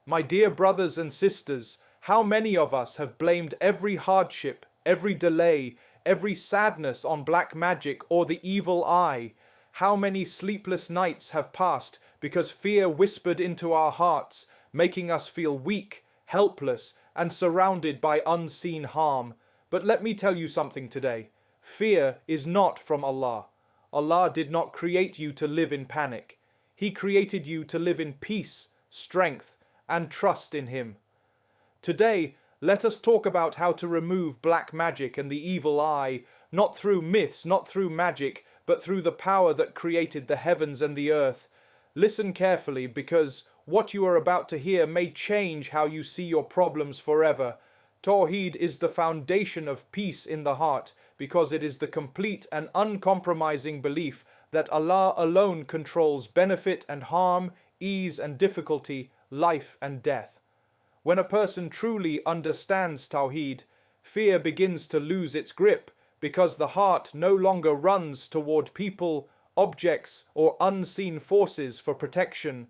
My dear brothers and sisters, how many of us have blamed every hardship, every delay, every sadness on black magic or the evil eye? How many sleepless nights have passed because fear whispered into our hearts, making us feel weak, helpless, and surrounded by unseen harm? But let me tell you something today. Fear is not from Allah. Allah did not create you to live in panic. He created you to live in peace, strength, and trust in Him. Today, let us talk about how to remove black magic and the evil eye, not through myths, not through magic, but through the power that created the heavens and the earth. Listen carefully, because what you are about to hear may change how you see your problems forever. Tawheed is the foundation of peace in the heart, because it is the complete and uncompromising belief that Allah alone controls benefit and harm, ease and difficulty, life and death. When a person truly understands Tawheed, fear begins to lose its grip, because the heart no longer runs toward people, objects, or unseen forces for protection.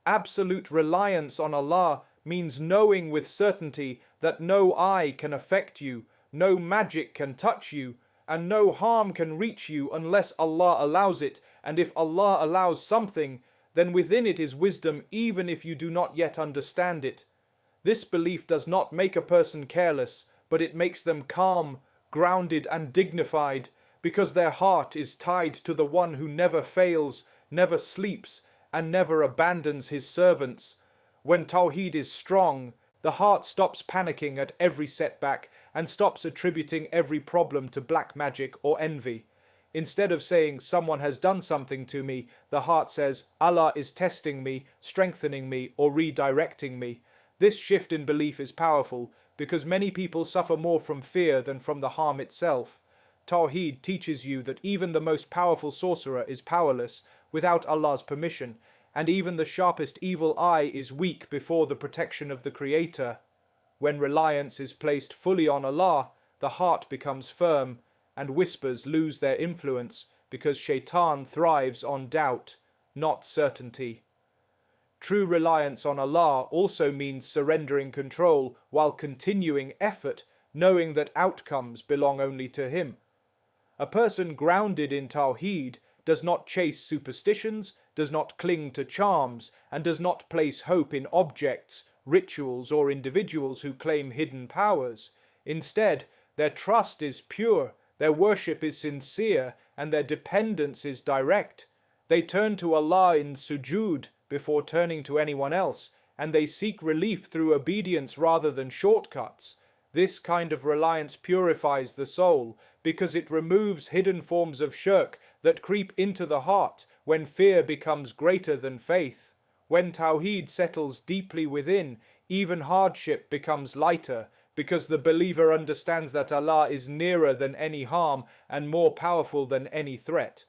Absolute reliance on Allah means knowing with certainty that no eye can affect you, no magic can touch you, and no harm can reach you unless Allah allows it, and if Allah allows something, then within it is wisdom even if you do not yet understand it. This belief does not make a person careless, but it makes them calm, grounded and dignified, because their heart is tied to the one who never fails, never sleeps, and never abandons his servants. When Tawheed is strong, the heart stops panicking at every setback and stops attributing every problem to black magic or envy. Instead of saying, someone has done something to me, the heart says, Allah is testing me, strengthening me, or redirecting me. This shift in belief is powerful because many people suffer more from fear than from the harm itself. Tawheed teaches you that even the most powerful sorcerer is powerless without Allah's permission, and even the sharpest evil eye is weak before the protection of the Creator. When reliance is placed fully on Allah, the heart becomes firm, and whispers lose their influence because Shaitan thrives on doubt, not certainty. True reliance on Allah also means surrendering control while continuing effort, knowing that outcomes belong only to Him. A person grounded in Tawheed does not chase superstitions, does not cling to charms, and does not place hope in objects, rituals, or individuals who claim hidden powers. Instead, their trust is pure, their worship is sincere, and their dependence is direct. They turn to Allah in sujood before turning to anyone else, and they seek relief through obedience rather than shortcuts. This kind of reliance purifies the soul because it removes hidden forms of shirk that creep into the heart when fear becomes greater than faith. When Tawheed settles deeply within, even hardship becomes lighter because the believer understands that Allah is nearer than any harm and more powerful than any threat.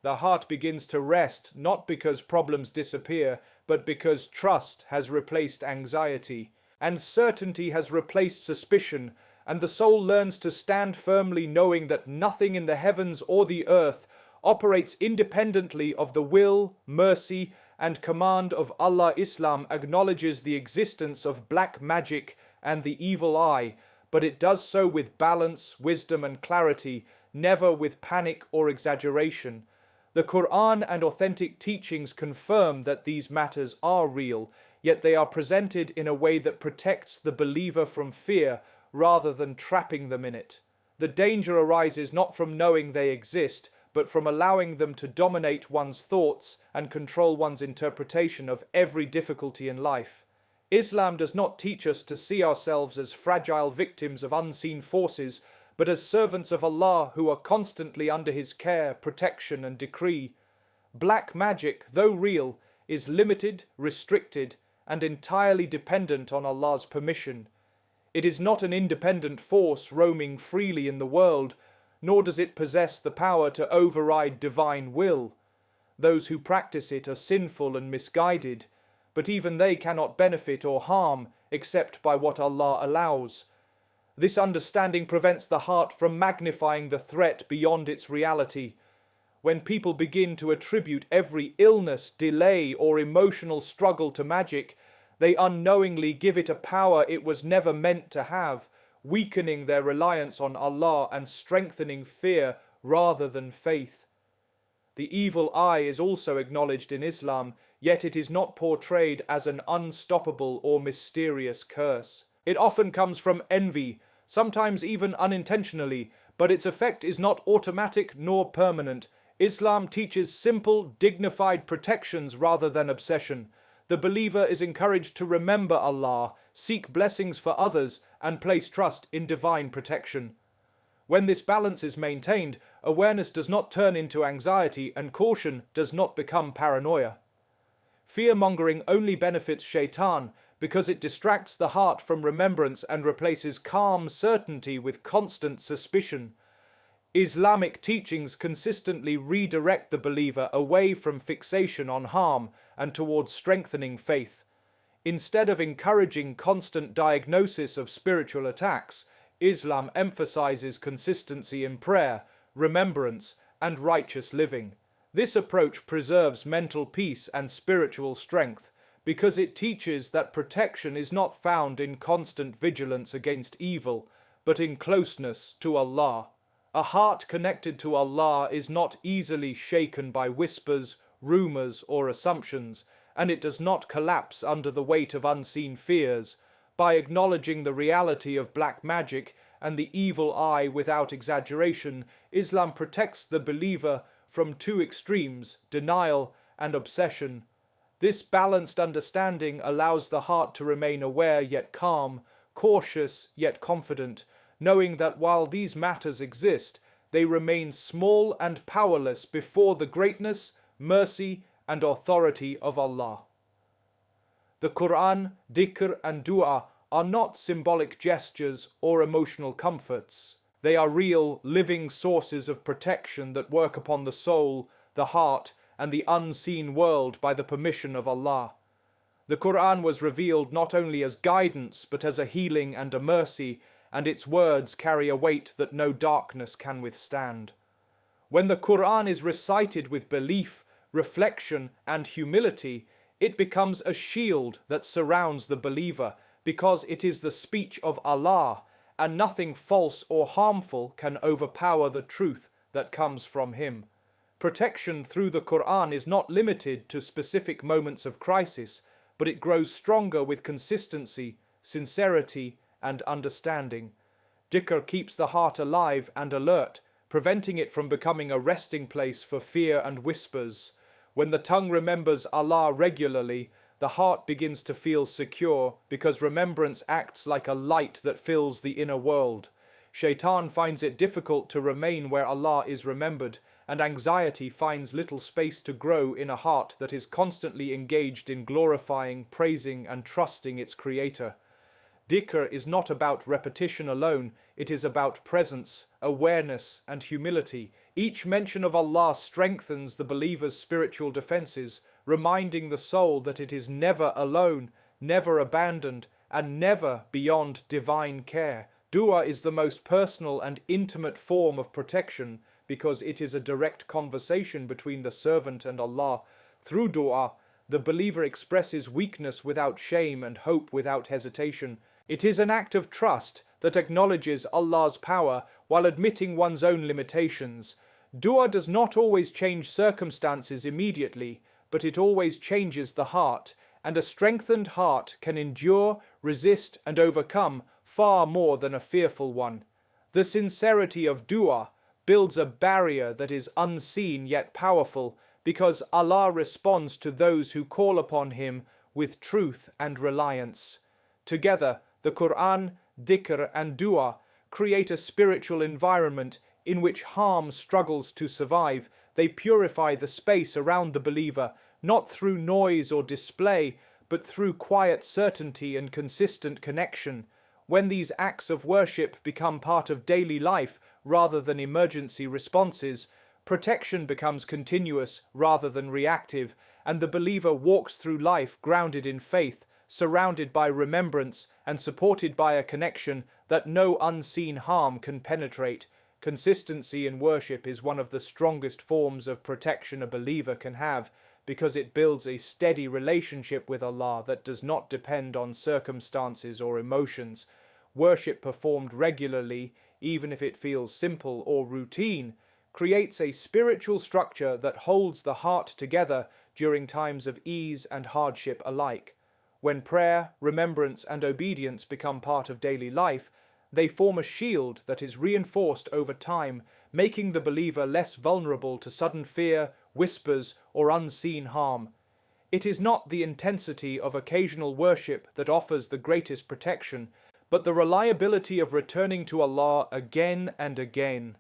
The heart begins to rest not because problems disappear, but because trust has replaced anxiety, and certainty has replaced suspicion, and the soul learns to stand firmly knowing that nothing in the heavens or the earth operates independently of the will, mercy, and command of Allah. Islam acknowledges the existence of black magic and the evil eye, but it does so with balance, wisdom, and clarity, never with panic or exaggeration. The Quran and authentic teachings confirm that these matters are real, yet they are presented in a way that protects the believer from fear rather than trapping them in it. The danger arises not from knowing they exist, but from allowing them to dominate one's thoughts and control one's interpretation of every difficulty in life. Islam does not teach us to see ourselves as fragile victims of unseen forces, but as servants of Allah who are constantly under His care, protection, and decree. Black magic, though real, is limited, restricted, and entirely dependent on Allah's permission. It is not an independent force roaming freely in the world, nor does it possess the power to override divine will. Those who practice it are sinful and misguided, but even they cannot benefit or harm except by what Allah allows. This understanding prevents the heart from magnifying the threat beyond its reality. When people begin to attribute every illness, delay, or emotional struggle to magic, They unknowingly give it a power it was never meant to have, weakening their reliance on Allah and strengthening fear rather than faith. The evil eye is also acknowledged in Islam, yet it is not portrayed as an unstoppable or mysterious curse. It often comes from envy, sometimes even unintentionally, but its effect is not automatic nor permanent. Islam teaches simple, dignified protections rather than obsession. The believer is encouraged to remember Allah, seek blessings for others, and place trust in divine protection. When this balance is maintained, awareness does not turn into anxiety and caution does not become paranoia. Fear-mongering only benefits shaitan because it distracts the heart from remembrance and replaces calm certainty with constant suspicion. Islamic teachings consistently redirect the believer away from fixation on harm and towards strengthening faith. Instead of encouraging constant diagnosis of spiritual attacks, Islam emphasizes consistency in prayer, remembrance, and righteous living. This approach preserves mental peace and spiritual strength because it teaches that protection is not found in constant vigilance against evil, but in closeness to Allah. A heart connected to Allah is not easily shaken by whispers, rumors, or assumptions, and it does not collapse under the weight of unseen fears. By acknowledging the reality of black magic and the evil eye without exaggeration, Islam protects the believer from two extremes, denial and obsession. This balanced understanding allows the heart to remain aware yet calm, cautious yet confident, knowing that while these matters exist, they remain small and powerless before the greatness, mercy, and authority of Allah. The Quran, dhikr, and dua are not symbolic gestures or emotional comforts. They are real, living sources of protection that work upon the soul, the heart, and the unseen world by the permission of Allah. The Quran was revealed not only as guidance, but as a healing and a mercy, and its words carry a weight that no darkness can withstand. When the Quran is recited with belief, reflection, and humility, it becomes a shield that surrounds the believer, because it is the speech of Allah, and nothing false or harmful can overpower the truth that comes from Him. Protection through the Quran is not limited to specific moments of crisis, but it grows stronger with consistency, sincerity, and understanding. Dhikr keeps the heart alive and alert, preventing it from becoming a resting place for fear and whispers. When the tongue remembers Allah regularly, the heart begins to feel secure because remembrance acts like a light that fills the inner world. Shaitan finds it difficult to remain where Allah is remembered, and anxiety finds little space to grow in a heart that is constantly engaged in glorifying, praising, and trusting its Creator. Dhikr is not about repetition alone, it is about presence, awareness, and humility. Each mention of Allah strengthens the believer's spiritual defenses, reminding the soul that it is never alone, never abandoned, and never beyond divine care. Dua is the most personal and intimate form of protection because it is a direct conversation between the servant and Allah. Through dua, the believer expresses weakness without shame and hope without hesitation. It is an act of trust that acknowledges Allah's power while admitting one's own limitations. Dua does not always change circumstances immediately, but it always changes the heart, and a strengthened heart can endure, resist, and overcome far more than a fearful one. The sincerity of dua builds a barrier that is unseen yet powerful, because Allah responds to those who call upon Him with truth and reliance. Together, the Quran, dhikr, and dua create a spiritual environment in which harm struggles to survive. They purify the space around the believer, not through noise or display, but through quiet certainty and consistent connection. When these acts of worship become part of daily life rather than emergency responses, protection becomes continuous rather than reactive, and the believer walks through life grounded in faith, surrounded by remembrance, and supported by a connection that no unseen harm can penetrate. Consistency in worship is one of the strongest forms of protection a believer can have, because it builds a steady relationship with Allah that does not depend on circumstances or emotions. Worship performed regularly, even if it feels simple or routine, creates a spiritual structure that holds the heart together during times of ease and hardship alike. When prayer, remembrance, and obedience become part of daily life, they form a shield that is reinforced over time, making the believer less vulnerable to sudden fear, whispers, or unseen harm. It is not the intensity of occasional worship that offers the greatest protection, but the reliability of returning to Allah again and again.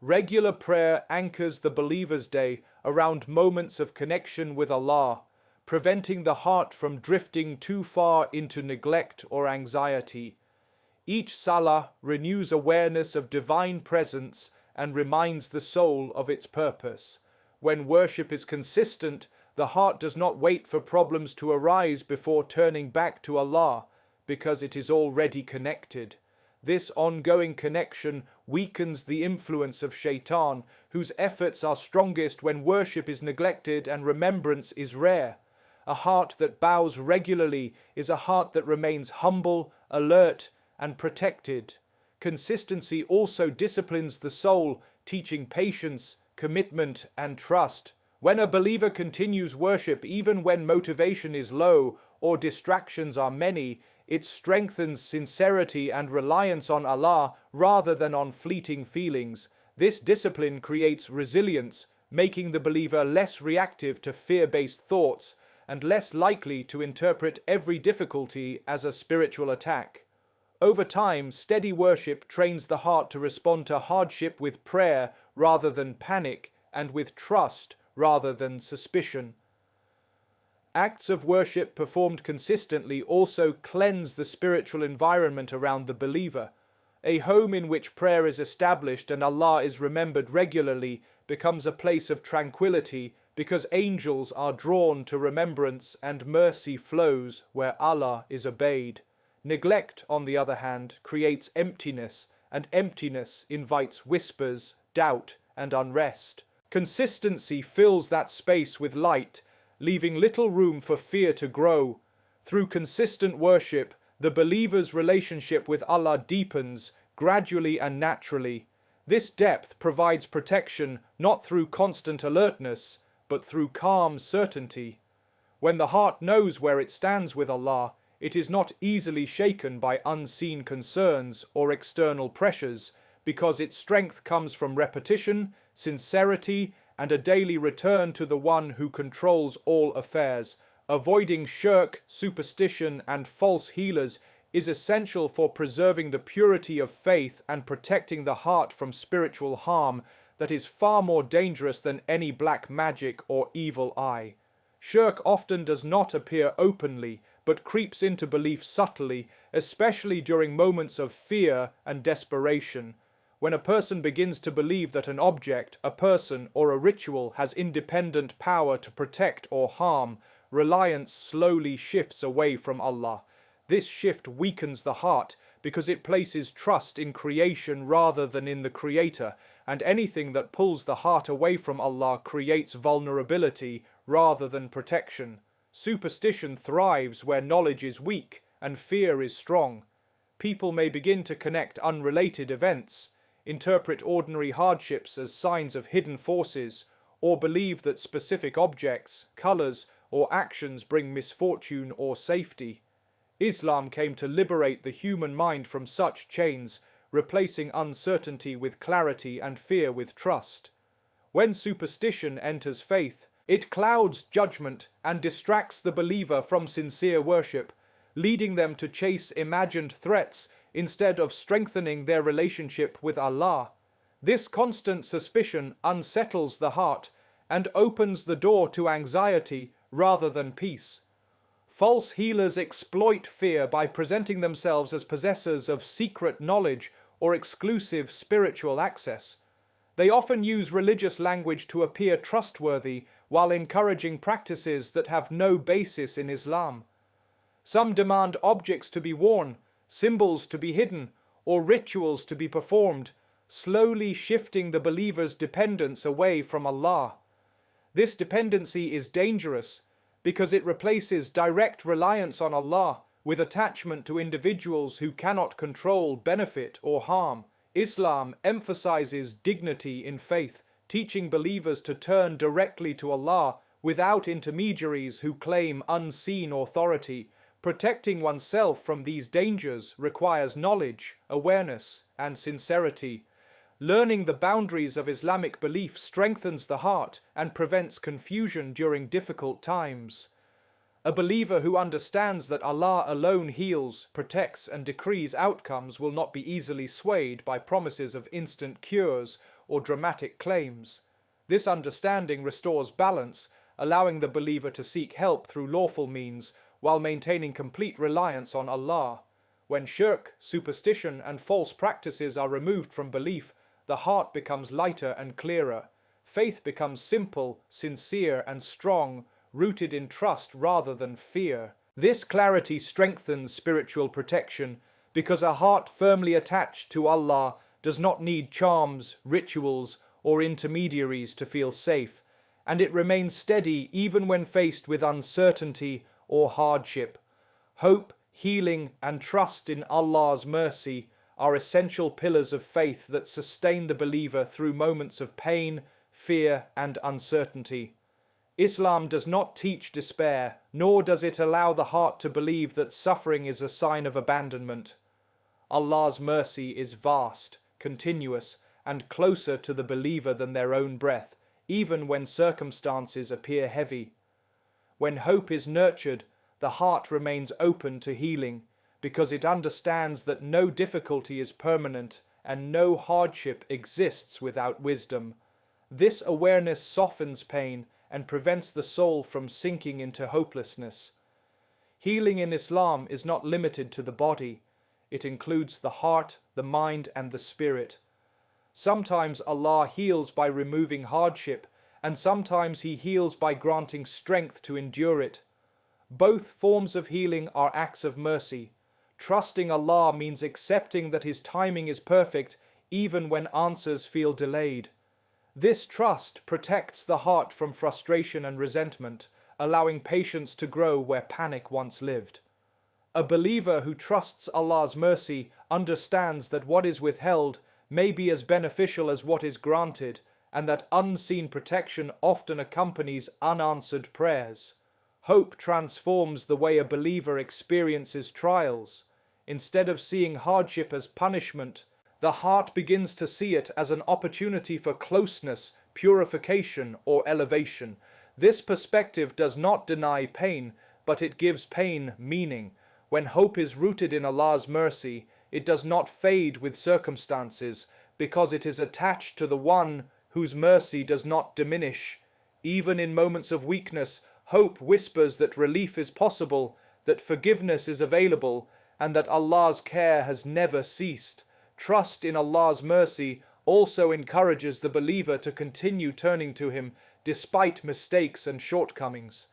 Regular prayer anchors the believer's day around moments of connection with Allah, preventing the heart from drifting too far into neglect or anxiety. Each salah renews awareness of divine presence and reminds the soul of its purpose. When worship is consistent, the heart does not wait for problems to arise before turning back to Allah, because it is already connected. This ongoing connection weakens the influence of shaitan, whose efforts are strongest when worship is neglected and remembrance is rare. A heart that bows regularly is a heart that remains humble, alert, and protected. Consistency also disciplines the soul, teaching patience, commitment, and trust. When a believer continues worship even when motivation is low or distractions are many, it strengthens sincerity and reliance on Allah rather than on fleeting feelings. This discipline creates resilience, making the believer less reactive to fear-based thoughts and less likely to interpret every difficulty as a spiritual attack. Over time, steady worship trains the heart to respond to hardship with prayer rather than panic, and with trust rather than suspicion. Acts of worship performed consistently also cleanse the spiritual environment around the believer. A home in which prayer is established and Allah is remembered regularly becomes a place of tranquility, because angels are drawn to remembrance and mercy flows where Allah is obeyed. Neglect, on the other hand, creates emptiness, and emptiness invites whispers, doubt, and unrest. Consistency fills that space with light, leaving little room for fear to grow. Through consistent worship, the believer's relationship with Allah deepens, gradually and naturally. This depth provides protection not through constant alertness, but through calm certainty. When the heart knows where it stands with Allah, it is not easily shaken by unseen concerns or external pressures, because its strength comes from repetition, sincerity, and a daily return to the one who controls all affairs. Avoiding shirk, superstition, and false healers is essential for preserving the purity of faith and protecting the heart from spiritual harm that is far more dangerous than any black magic or evil eye. Shirk often does not appear openly, but creeps into belief subtly, especially during moments of fear and desperation. When a person begins to believe that an object, a person, or a ritual has independent power to protect or harm, reliance slowly shifts away from Allah. This shift weakens the heart because it places trust in creation rather than in the Creator, and anything that pulls the heart away from Allah creates vulnerability rather than protection. Superstition thrives where knowledge is weak and fear is strong. People may begin to connect unrelated events, interpret ordinary hardships as signs of hidden forces, or believe that specific objects, colors, or actions bring misfortune or safety. Islam came to liberate the human mind from such chains, replacing uncertainty with clarity and fear with trust. When superstition enters faith, it clouds judgment and distracts the believer from sincere worship, leading them to chase imagined threats instead of strengthening their relationship with Allah. This constant suspicion unsettles the heart and opens the door to anxiety rather than peace. False healers exploit fear by presenting themselves as possessors of secret knowledge or exclusive spiritual access. They often use religious language to appear trustworthy while encouraging practices that have no basis in Islam. Some demand objects to be worn, symbols to be hidden, or rituals to be performed, slowly shifting the believer's dependence away from Allah. This dependency is dangerous because it replaces direct reliance on Allah with attachment to individuals who cannot control, benefit, or harm. Islam emphasizes dignity in faith, teaching believers to turn directly to Allah without intermediaries who claim unseen authority. Protecting oneself from these dangers requires knowledge, awareness, and sincerity. Learning the boundaries of Islamic belief strengthens the heart and prevents confusion during difficult times. A believer who understands that Allah alone heals, protects, and decrees outcomes will not be easily swayed by promises of instant cures or dramatic claims. This understanding restores balance, allowing the believer to seek help through lawful means while maintaining complete reliance on Allah. When shirk, superstition, and false practices are removed from belief, the heart becomes lighter and clearer. Faith becomes simple, sincere, and strong, rooted in trust rather than fear. This clarity strengthens spiritual protection because a heart firmly attached to Allah does not need charms, rituals, or intermediaries to feel safe, and it remains steady even when faced with uncertainty or hardship. Hope, healing, and trust in Allah's mercy are essential pillars of faith that sustain the believer through moments of pain, fear, and uncertainty. Islam does not teach despair, nor does it allow the heart to believe that suffering is a sign of abandonment. Allah's mercy is vast, continuous, and closer to the believer than their own breath, even when circumstances appear heavy. When hope is nurtured, the heart remains open to healing, because it understands that no difficulty is permanent and no hardship exists without wisdom. This awareness softens pain and prevents the soul from sinking into hopelessness. Healing in Islam is not limited to the body. It includes the heart, the mind, and the spirit. Sometimes Allah heals by removing hardship, and sometimes He heals by granting strength to endure it. Both forms of healing are acts of mercy. Trusting Allah means accepting that His timing is perfect even when answers feel delayed. This trust protects the heart from frustration and resentment, allowing patience to grow where panic once lived. A believer who trusts Allah's mercy understands that what is withheld may be as beneficial as what is granted, and that unseen protection often accompanies unanswered prayers. Hope transforms the way a believer experiences trials. Instead of seeing hardship as punishment, the heart begins to see it as an opportunity for closeness, purification, or elevation. This perspective does not deny pain, but it gives pain meaning. When hope is rooted in Allah's mercy, it does not fade with circumstances, because it is attached to the one whose mercy does not diminish. Even in moments of weakness, hope whispers that relief is possible, that forgiveness is available, and that Allah's care has never ceased. Trust in Allah's mercy also encourages the believer to continue turning to Him despite mistakes and shortcomings.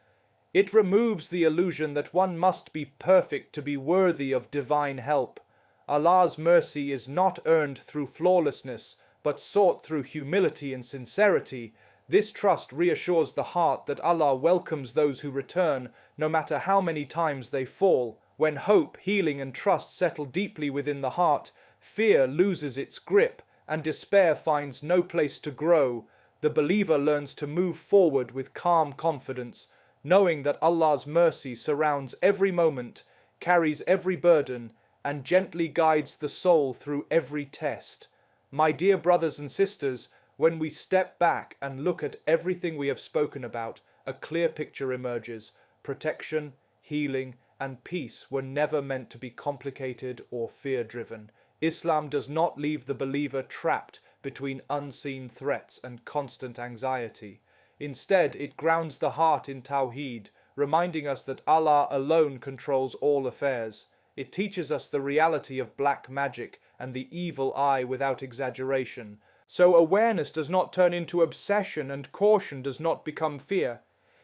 It removes the illusion that one must be perfect to be worthy of divine help. Allah's mercy is not earned through flawlessness, but sought through humility and sincerity. This trust reassures the heart that Allah welcomes those who return, no matter how many times they fall. When hope, healing, and trust settle deeply within the heart, fear loses its grip, and despair finds no place to grow. The believer learns to move forward with calm confidence, knowing that Allah's mercy surrounds every moment, carries every burden, and gently guides the soul through every test. My dear brothers and sisters, when we step back and look at everything we have spoken about, a clear picture emerges. Protection, healing, and peace were never meant to be complicated or fear-driven. Islam does not leave the believer trapped between unseen threats and constant anxiety. Instead, it grounds the heart in Tawheed, reminding us that Allah alone controls all affairs. It teaches us the reality of black magic and the evil eye without exaggeration. So awareness does not turn into obsession and caution does not become fear.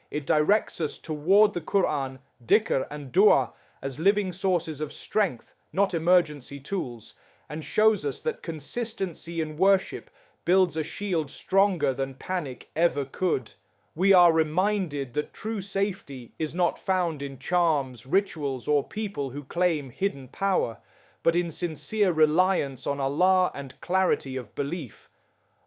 It directs us toward the Quran, dhikr, and dua as living sources of strength, not emergency tools, and shows us that consistency in worship builds a shield stronger than panic ever could. We are reminded that true safety is not found in charms, rituals, or people who claim hidden power, but in sincere reliance on Allah and clarity of belief.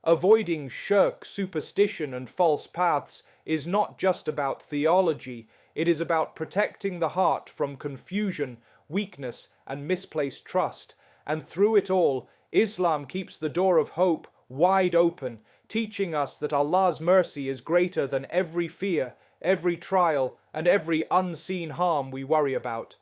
Avoiding shirk, superstition, and false paths is not just about theology, it is about protecting the heart from confusion, weakness, and misplaced trust. And through it all, Islam keeps the door of hope wide open, teaching us that Allah's mercy is greater than every fear, every trial, and every unseen harm we worry about.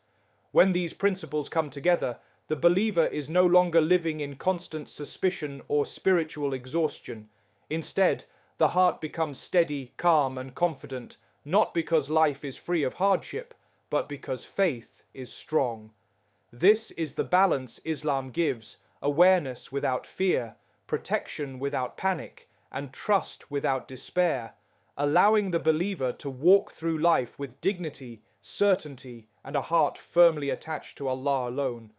When these principles come together, the believer is no longer living in constant suspicion or spiritual exhaustion. Instead, the heart becomes steady, calm, and confident, not because life is free of hardship, but because faith is strong. This is the balance Islam gives: awareness without fear, protection without panic, and trust without despair, allowing the believer to walk through life with dignity, certainty, and a heart firmly attached to Allah alone.